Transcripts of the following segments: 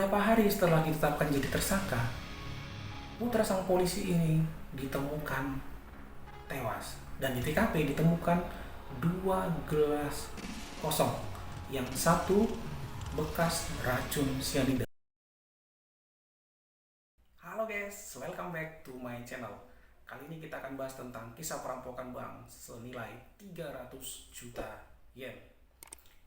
Beberapa hari setelah ditetapkan jadi tersangka, putra sang polisi ini ditemukan tewas dan di TKP ditemukan dua gelas kosong, yang satu bekas racun cyanida. Halo guys, welcome back to my channel. Kali ini kita akan bahas tentang kisah perampokan bank senilai 300 juta yen.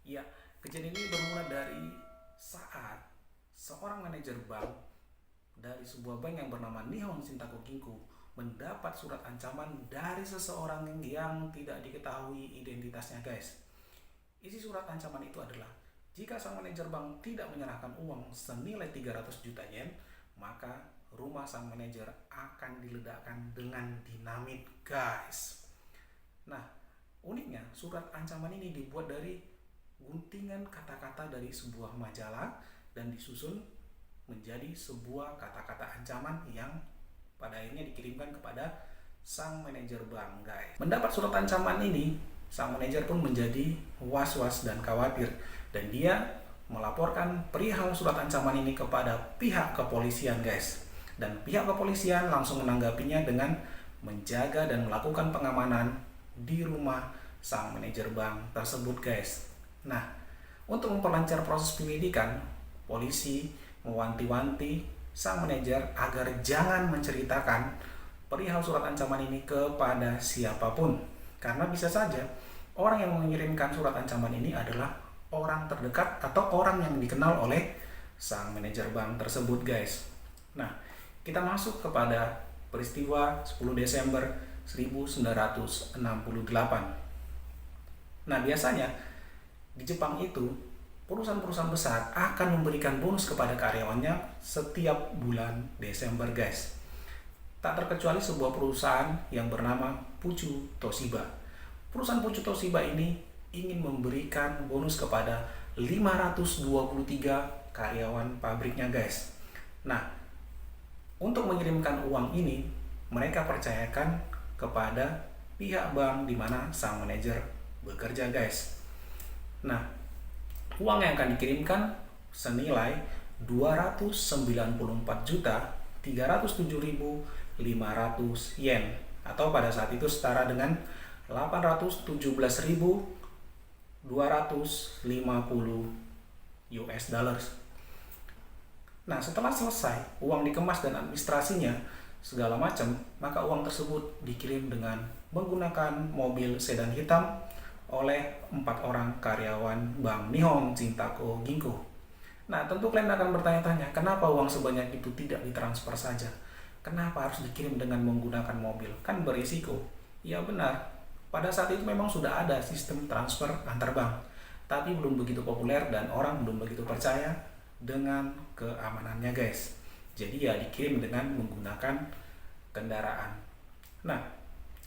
Ya, kejadian ini bermula dari saat seorang manajer bank dari sebuah bank yang bernama Nihon Shintaku Ginko mendapat surat ancaman dari seseorang yang tidak diketahui identitasnya, guys. Isi surat ancaman itu adalah, jika sang manajer bank tidak menyerahkan uang senilai 300 juta yen, maka rumah sang manajer akan diledakkan dengan dinamit, guys. Nah, uniknya surat ancaman ini dibuat dari guntingan kata-kata dari sebuah majalah dan disusun menjadi sebuah kata-kata ancaman yang pada akhirnya dikirimkan kepada sang manajer bank, guys. Mendapat surat ancaman ini, sang manajer pun menjadi was-was dan khawatir, dan dia melaporkan perihal surat ancaman ini kepada pihak kepolisian, guys. Dan pihak kepolisian langsung menanggapinya dengan menjaga dan melakukan pengamanan di rumah sang manajer bank tersebut, guys. Nah, untuk memperlancar proses penyelidikan, polisi mewanti-wanti sang manajer agar jangan menceritakan perihal surat ancaman ini kepada siapapun, karena bisa saja orang yang mengirimkan surat ancaman ini adalah orang terdekat atau orang yang dikenal oleh sang manajer bank tersebut, guys. Nah, kita masuk kepada peristiwa 10 Desember 1968. Nah, biasanya di Jepang itu perusahaan-perusahaan besar akan memberikan bonus kepada karyawannya setiap bulan Desember, guys. Tak terkecuali sebuah perusahaan yang bernama Fuju Toshiba. Perusahaan Fuju Toshiba ini ingin memberikan bonus kepada 523 karyawan pabriknya, guys. Nah, untuk mengirimkan uang ini, mereka percayakan kepada pihak bank di mana sang manajer bekerja, guys. Nah, uang yang akan dikirimkan senilai 294.307.500 yen, atau pada saat itu setara dengan 817.250 US dollars. Nah, setelah selesai uang dikemas dan administrasinya segala macam, maka uang tersebut dikirim dengan menggunakan mobil sedan hitam oleh 4 orang karyawan Bank Nihon Shintaku Ginko. Nah, tentu kalian akan bertanya-tanya, kenapa uang sebanyak itu tidak ditransfer saja? Kenapa harus dikirim dengan menggunakan mobil? Kan berisiko. Ya benar, pada saat itu memang sudah ada sistem transfer antar bank, tapi belum begitu populer dan orang belum begitu percaya dengan keamanannya, guys. Jadi ya dikirim dengan menggunakan kendaraan. Nah,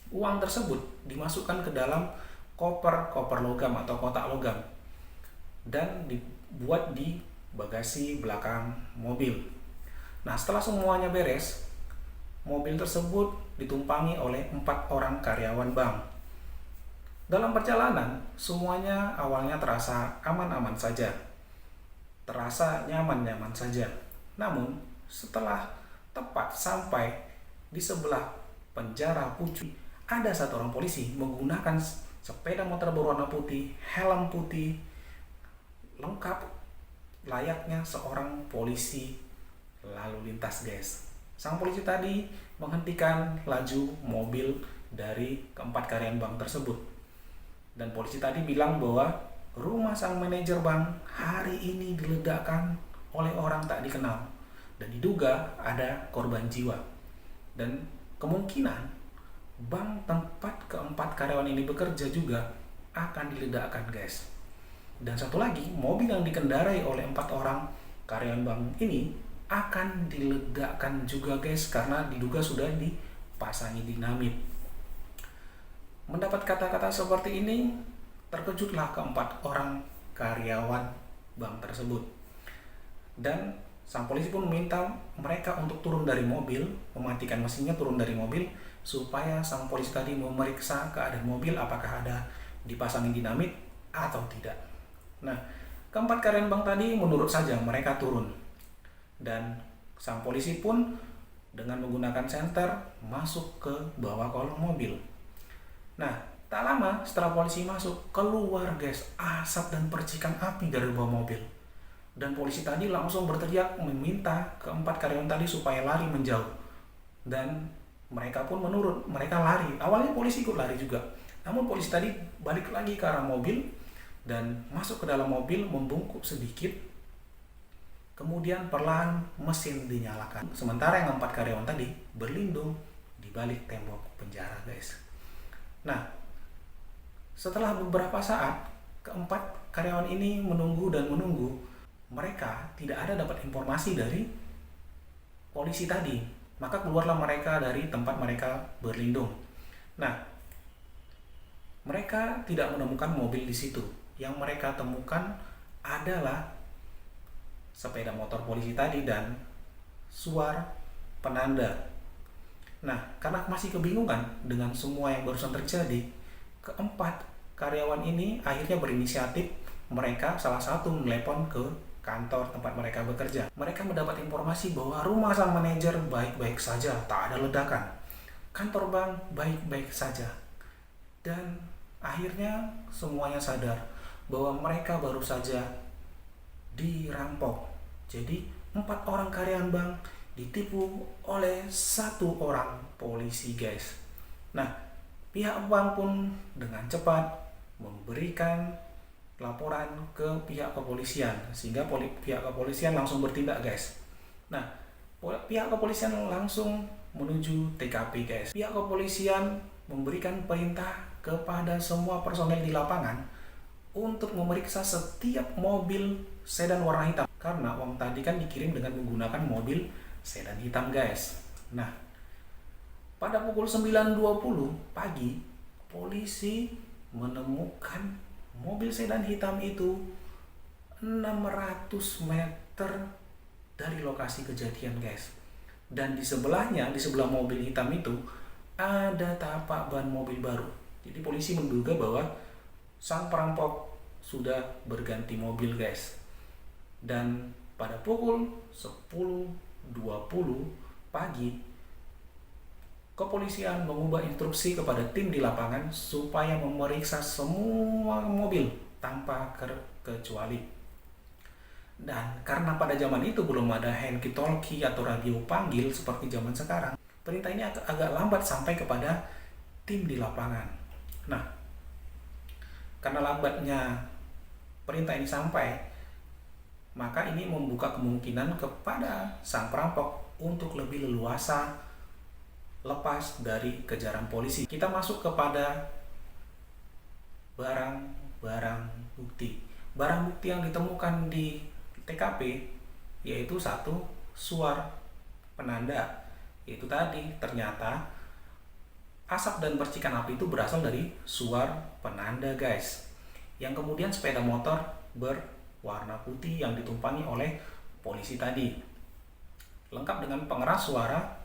uang tersebut dimasukkan ke dalam koper logam atau kotak logam dan dibuat di bagasi belakang mobil. Nah, setelah semuanya beres, mobil tersebut ditumpangi oleh 4 orang karyawan bank. Dalam perjalanan, semuanya awalnya terasa aman-aman saja, terasa nyaman-nyaman saja. Namun, setelah tepat sampai di sebelah penjara Fuju, ada 1 orang polisi menggunakan sepeda motor berwarna putih, helm putih, lengkap layaknya seorang polisi lalu lintas, guys. Sang polisi tadi menghentikan laju mobil dari keempat karyawan bank tersebut. Dan polisi tadi bilang bahwa rumah sang manajer bank hari ini diledakkan oleh orang tak dikenal dan diduga ada korban jiwa. Dan kemungkinan bank tempat keempat karyawan ini bekerja juga akan diledakkan, guys. Dan satu lagi, mobil yang dikendarai oleh 4 orang karyawan bank ini akan diledakkan juga, guys, karena diduga sudah dipasangi dinamit. Mendapat kata-kata seperti ini, terkejutlah keempat orang karyawan bank tersebut. Dan sang polisi pun meminta mereka untuk turun dari mobil, mematikan mesinnya, turun dari mobil, supaya sang polisi tadi memeriksa keadaan mobil apakah ada dipasangi dinamit atau tidak. Nah, keempat karyawan bank tadi menurut saja, mereka turun. Dan sang polisi pun dengan menggunakan senter masuk ke bawah kolong mobil. Nah, tak lama setelah polisi masuk, keluar guys asap dan percikan api dari bawah mobil. Dan polisi tadi langsung berteriak meminta keempat karyawan tadi supaya lari menjauh. Dan mereka pun menurut, mereka lari. Awalnya polisi ikut lari juga. Namun polisi tadi balik lagi ke arah mobil dan masuk ke dalam mobil, membungkuk sedikit. Kemudian perlahan mesin dinyalakan. Sementara yang 4 karyawan tadi berlindung di balik tembok penjara guys. Nah, setelah beberapa saat, keempat karyawan ini menunggu dan menunggu. Mereka tidak ada dapat informasi dari polisi tadi. Maka keluarlah mereka dari tempat mereka berlindung. Nah, mereka tidak menemukan mobil di situ. Yang mereka temukan adalah sepeda motor polisi tadi dan suar penanda. Nah, karena masih kebingungan dengan semua yang barusan terjadi, keempat karyawan ini akhirnya berinisiatif. Mereka salah satu menelepon ke kantor tempat mereka bekerja. Mereka mendapat informasi bahwa rumah sang manajer baik-baik saja, tak ada ledakan. Kantor bank baik-baik saja. Dan akhirnya semuanya sadar bahwa mereka baru saja dirampok. Jadi 4 orang karyawan bank ditipu oleh 1 orang polisi guys. Nah, pihak bank pun dengan cepat memberikan laporan ke pihak kepolisian, sehingga pihak kepolisian langsung bertindak guys. Nah, pihak kepolisian langsung menuju TKP guys. Pihak kepolisian memberikan perintah kepada semua personel di lapangan untuk memeriksa setiap mobil sedan warna hitam, karena uang tadi kan dikirim dengan menggunakan mobil sedan hitam guys. Nah, pada pukul 9.20 pagi, polisi menemukan mobil sedan hitam itu 600 meter dari lokasi kejadian guys. Dan di sebelahnya, di sebelah mobil hitam itu ada tapak ban mobil baru. Jadi polisi menduga bahwa sang perampok sudah berganti mobil guys. Dan pada pukul 10.20 pagi, kepolisian mengubah instruksi kepada tim di lapangan supaya memeriksa semua mobil tanpa terkecuali. Dan karena pada zaman itu belum ada walkie-talkie atau radio panggil seperti zaman sekarang, perintah ini agak lambat sampai kepada tim di lapangan. Nah, karena lambatnya perintah ini sampai, maka ini membuka kemungkinan kepada sang perampok untuk lebih leluasa lepas dari kejaran polisi. Kita masuk kepada barang-barang bukti. Barang bukti yang ditemukan di TKP yaitu 1 suar penanda. Itu tadi ternyata asap dan percikan api itu berasal dari suar penanda guys. Yang kemudian sepeda motor berwarna putih yang ditumpangi oleh polisi tadi, lengkap dengan pengeras suara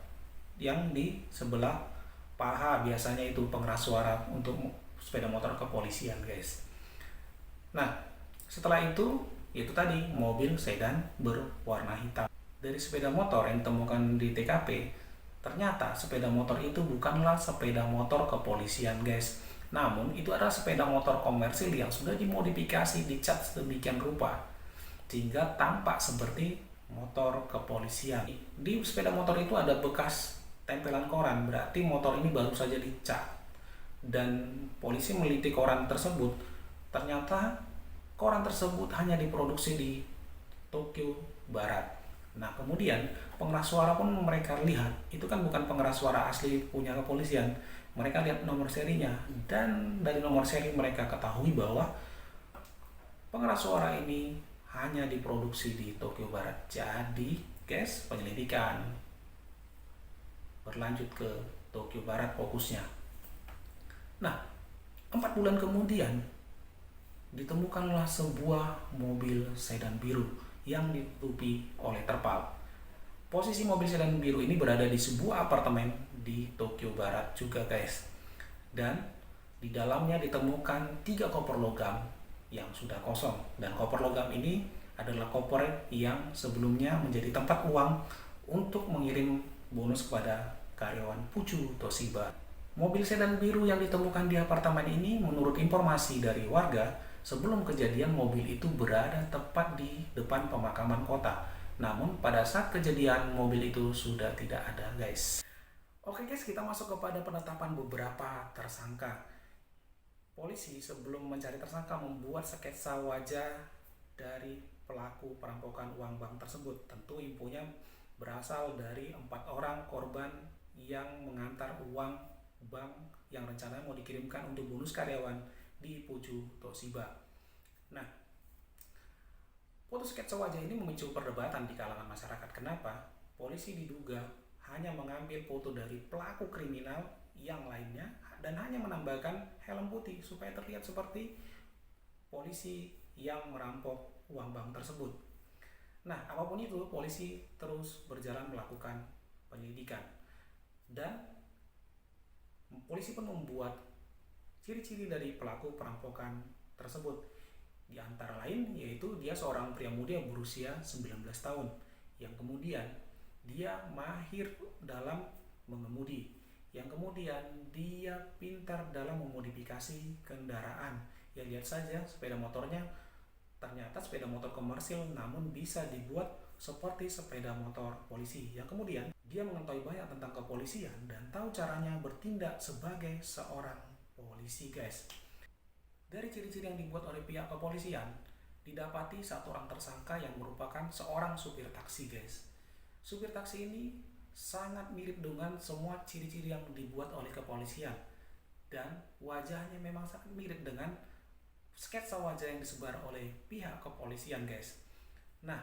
yang di sebelah paha. Biasanya itu pengeras suara untuk sepeda motor kepolisian guys. Nah, setelah itu tadi mobil sedan berwarna hitam. Dari sepeda motor yang ditemukan di TKP, ternyata sepeda motor itu bukanlah sepeda motor kepolisian guys. Namun itu adalah sepeda motor komersil yang sudah dimodifikasi, dicat sedemikian rupa sehingga tampak seperti motor kepolisian. Di sepeda motor itu ada bekas tempelan koran, berarti motor ini baru saja dicat. Dan polisi meliti koran tersebut, ternyata koran tersebut hanya diproduksi di Tokyo Barat. Nah, kemudian pengeras suara pun mereka lihat, itu kan bukan pengeras suara asli punya kepolisian. Mereka lihat nomor serinya, dan dari nomor seri mereka ketahui bahwa pengeras suara ini hanya diproduksi di Tokyo Barat. Jadi, guys, penyelidikan berlanjut ke Tokyo Barat fokusnya. Nah, 4 bulan kemudian ditemukanlah sebuah mobil sedan biru yang ditutupi oleh terpal. Posisi mobil sedan biru ini berada di sebuah apartemen di Tokyo Barat juga guys. Dan di dalamnya ditemukan 3 koper logam yang sudah kosong. Dan koper logam ini adalah corporate yang sebelumnya menjadi tempat uang untuk mengirim bonus kepada karyawan Puchu Toshiba. Mobil sedan biru yang ditemukan di apartemen ini menurut informasi dari warga, sebelum kejadian mobil itu berada tepat di depan pemakaman kota. Namun pada saat kejadian mobil itu sudah tidak ada, guys. Oke guys, kita masuk kepada penetapan beberapa tersangka. Polisi sebelum mencari tersangka membuat sketsa wajah dari pelaku perampokan uang bank tersebut. Tentu infonya berasal dari 4 orang korban yang mengantar uang bank yang rencananya mau dikirimkan untuk bonus karyawan di Puchu Toshiba. Nah, foto sketsa wajah ini memicu perdebatan di kalangan masyarakat. Kenapa? Polisi diduga hanya mengambil foto dari pelaku kriminal yang lainnya dan hanya menambahkan helm putih supaya terlihat seperti polisi yang merampok uang bank tersebut. Nah, apapun itu, polisi terus berjalan melakukan penyelidikan dan polisi pun membuat ciri-ciri dari pelaku perampokan tersebut. Di antara lain yaitu dia seorang pria muda berusia 19 tahun yang kemudian dia mahir dalam mengemudi, yang kemudian dia pintar dalam memodifikasi kendaraan. Ya lihat saja sepeda motornya, ternyata sepeda motor komersil namun bisa dibuat seperti sepeda motor polisi. Yang kemudian dia mengetahui banyak tentang kepolisian dan tahu caranya bertindak sebagai seorang polisi, guys. Dari ciri-ciri yang dibuat oleh pihak kepolisian, didapati satu orang tersangka yang merupakan seorang supir taksi, guys. Supir taksi ini sangat mirip dengan semua ciri-ciri yang dibuat oleh kepolisian dan wajahnya memang sangat mirip dengan sketsa wajah yang disebar oleh pihak kepolisian, guys. Nah,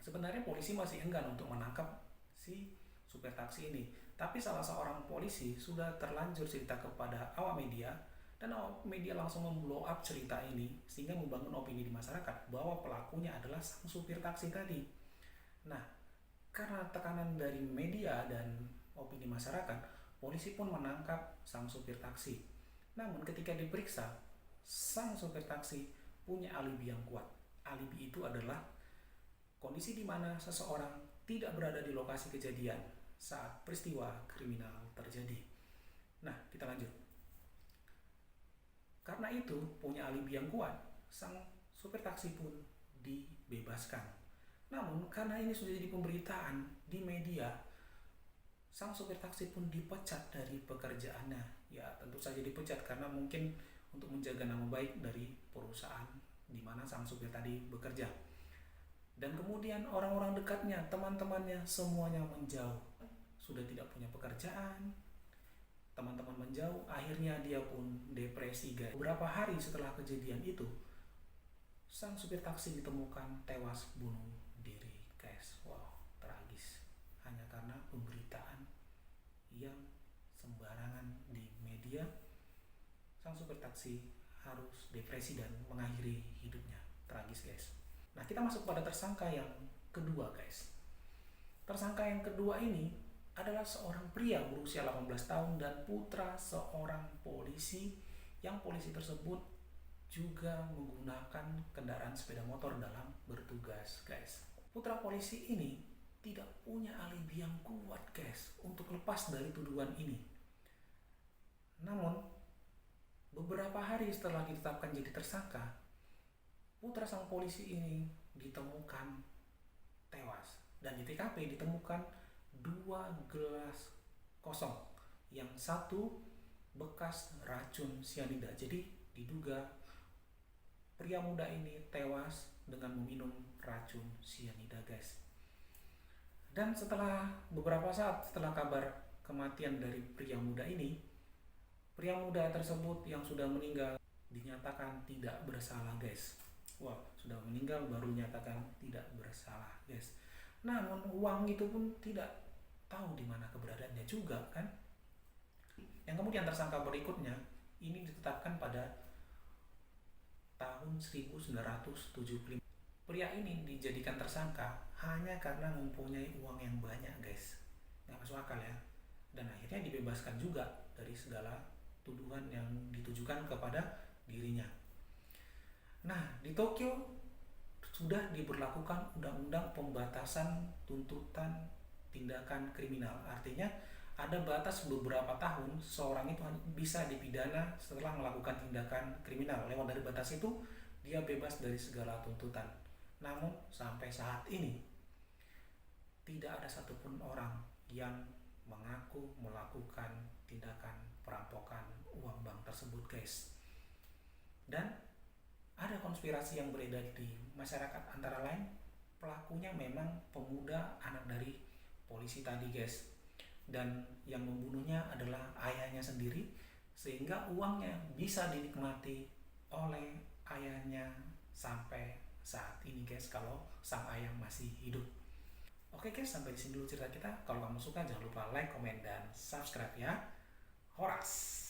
sebenarnya polisi masih enggan untuk menangkap si supir taksi ini, tapi salah seorang polisi sudah terlanjur cerita kepada awak media dan awak media langsung memblow up cerita ini sehingga membangun opini di masyarakat bahwa pelakunya adalah sang supir taksi tadi. Nah, karena tekanan dari media dan opini masyarakat, polisi pun menangkap sang supir taksi. Namun ketika diperiksa, sang supir taksi punya alibi yang kuat. Alibi itu adalah kondisi di mana seseorang tidak berada di lokasi kejadian saat peristiwa kriminal terjadi. Nah, kita lanjut. Karena itu, punya alibi yang kuat, sang supir taksi pun dibebaskan. Namun, karena ini sudah jadi pemberitaan di media, sang supir taksi pun dipecat dari pekerjaannya. Ya, tentu saja dipecat karena mungkin untuk menjaga nama baik dari perusahaan di mana sang supir tadi bekerja. Dan kemudian orang-orang dekatnya, teman-temannya, semuanya menjauh. Sudah tidak punya pekerjaan, teman-teman menjauh, akhirnya dia pun depresi, guys. Beberapa hari setelah kejadian itu, sang supir taksi ditemukan tewas bunuh diri, guys. Wow, tragis. Hanya karena pemberitaan yang sembarangan di media, sang supir taksi harus depresi dan mengakhiri hidupnya. Tragis, guys. Nah, kita masuk pada tersangka yang kedua, guys. Tersangka yang kedua ini adalah seorang pria berusia 18 tahun dan putra seorang polisi, yang polisi tersebut juga menggunakan kendaraan sepeda motor dalam bertugas, guys. Putra polisi ini tidak punya alibi yang kuat, guys, untuk lepas dari tuduhan ini. Namun, beberapa hari setelah ditetapkan jadi tersangka, putra sang polisi ini ditemukan tewas dan di TKP ditemukan 2 gelas kosong, yang satu bekas racun sianida. Jadi diduga pria muda ini tewas dengan meminum racun sianida, guys. Dan setelah beberapa saat setelah kabar kematian dari pria muda ini, pria muda tersebut yang sudah meninggal dinyatakan tidak bersalah, guys. Wah, sudah meninggal baru nyatakan tidak bersalah, guys. Namun uang itu pun tidak tahu di mana keberadaannya juga, kan? Yang kemudian tersangka berikutnya ini ditetapkan pada tahun 1975. Pria ini dijadikan tersangka hanya karena mempunyai uang yang banyak, guys. Nggak masuk akal ya. Dan akhirnya dibebaskan juga dari segala tuduhan yang ditujukan kepada dirinya. Nah, di Tokyo sudah diberlakukan undang-undang pembatasan tuntutan tindakan kriminal. Artinya ada batas beberapa tahun seorang itu bisa dipidana setelah melakukan tindakan kriminal. Lewat dari batas itu dia bebas dari segala tuntutan. Namun sampai saat ini tidak ada satupun orang yang mengaku melakukan tindakan perampokan uang bank tersebut, guys. Dan ada konspirasi yang beredar di masyarakat, antara lain pelakunya memang pemuda anak dari polisi tadi, guys. Dan yang membunuhnya adalah ayahnya sendiri, sehingga uangnya bisa dinikmati oleh ayahnya sampai saat ini, guys, kalau sang ayah masih hidup. Oke guys, sampai di sini dulu cerita kita. Kalau kamu suka jangan lupa like, komen, dan subscribe ya. Horas.